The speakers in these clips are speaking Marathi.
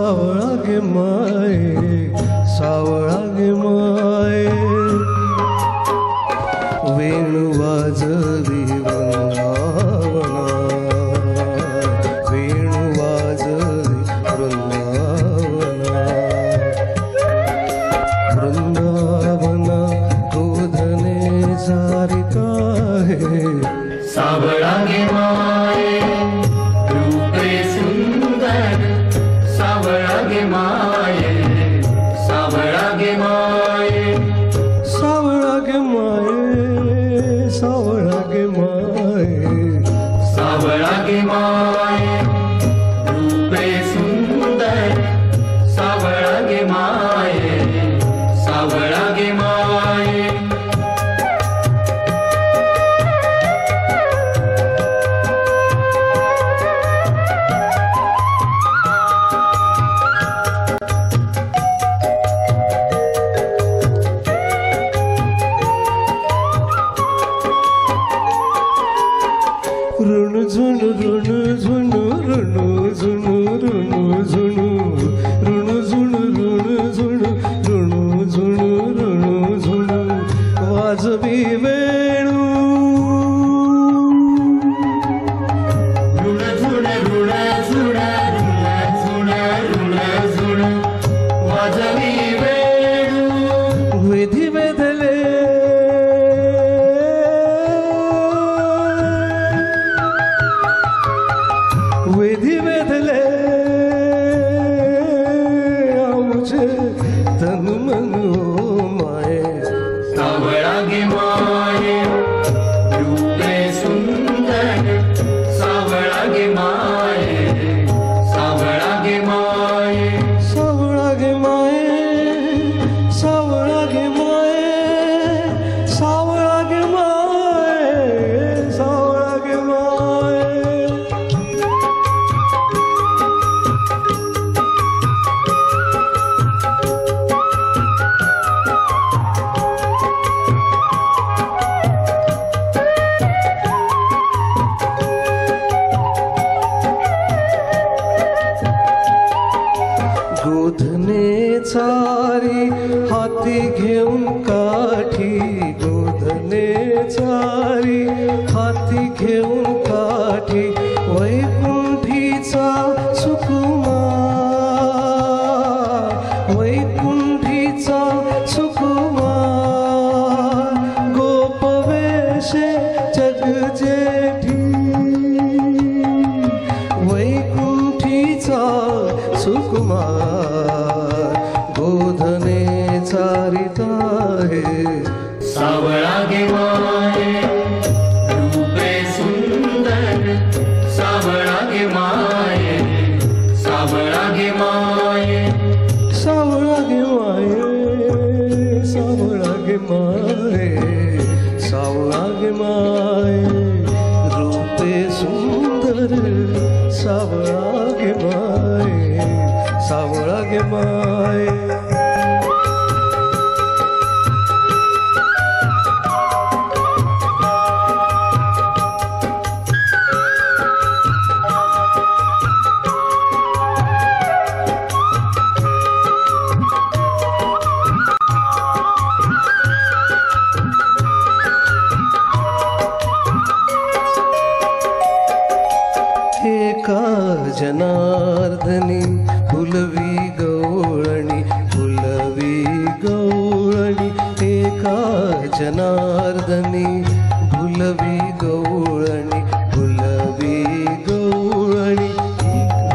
सावळा गे माये सावळा गे माये वेणू वाजवी वृंदावना वेणू वाजवी वृंदावना वृंदावना गोधने सारिका है सावळा गे माये रूपे सुंदर सावळा गे माये सावळा गे माये सावळा गे माये सावळा गे माये सावळा गे माये रूपे सुंदर सावळा गे माये सावळा गे माये ऋणु झुणु ऋणु झुणु ऋणु झुणु ऋणु झुणु ऋणु झुणु ऋणु झुणु ऋणु झुणु ऋणु झुणु वाजवी वेणू ऋण झुण ऋण झुण ऋण झुण ऋण झुण वाजवी वेणू विधी वेधले विधी वेधले आमुचे तन मन माये सावळा गे माये रूपे सुंदर सावळा गे माये सावळा गे माये सावळा गे माये सावळा गे माये सावळा गे माये सावळा गे माये गोधने चारी हाती घेऊन काठी गोधने चारी हाती घेऊन काठी वैकुंठीचा सुकुमार वैकुंठीचा सुकुमार गोपवेशे जगजेठी वैकुंठीचा सुकुमार गोधने चारिता है सावळा गे माये रूपे सुंदर सावळा गे माये सावळा गे माये सावळा गे माये सावळा गे माये सावळा गे माये रूपे सुंदर सावळा गे माये सावळा गे माये एका जनार्दनी फुलवी गवळणी फुलवी गवळणी एका जनार्दनी फुलवी गवळणी फुलवी गवळणी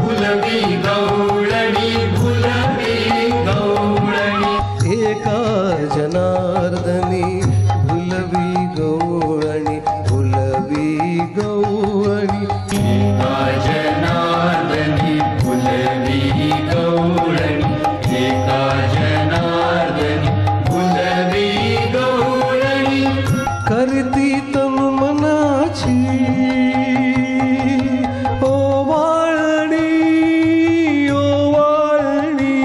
फुलवी गवळणी फुलवी गवळणी एका जनार्दनी फुलवी गवळणी फुलवी गवळणी जनार्दनी फुलवी गवळणी एका जनार्दनी फुलवी गवळणी करती तन मनाची ओवाळणी ओवाळणी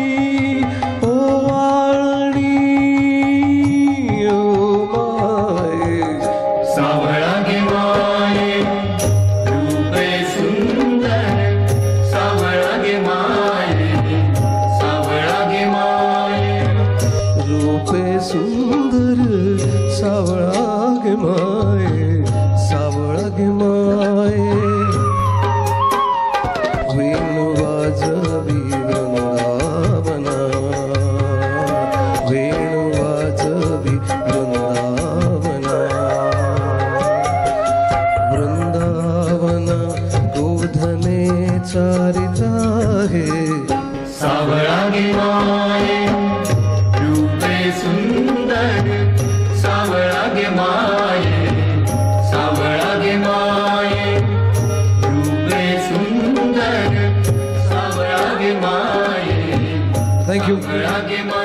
ओवाळणी ओ माये सावळा गे माये रूपे सुंदर सावळा गे माये रूपे सुंदर सावळा गे माये सावळा गे माये वेणू वाजवी वृंदावना वेणू वाजवी वृंदावना वृंदावना गोधने चारिता हे सावळा गे माये रूपे सुंदर सावळा गे माये सावळा गे माये रूपे सुंदर सावळा गे माये थँक्यू सावळा गे माये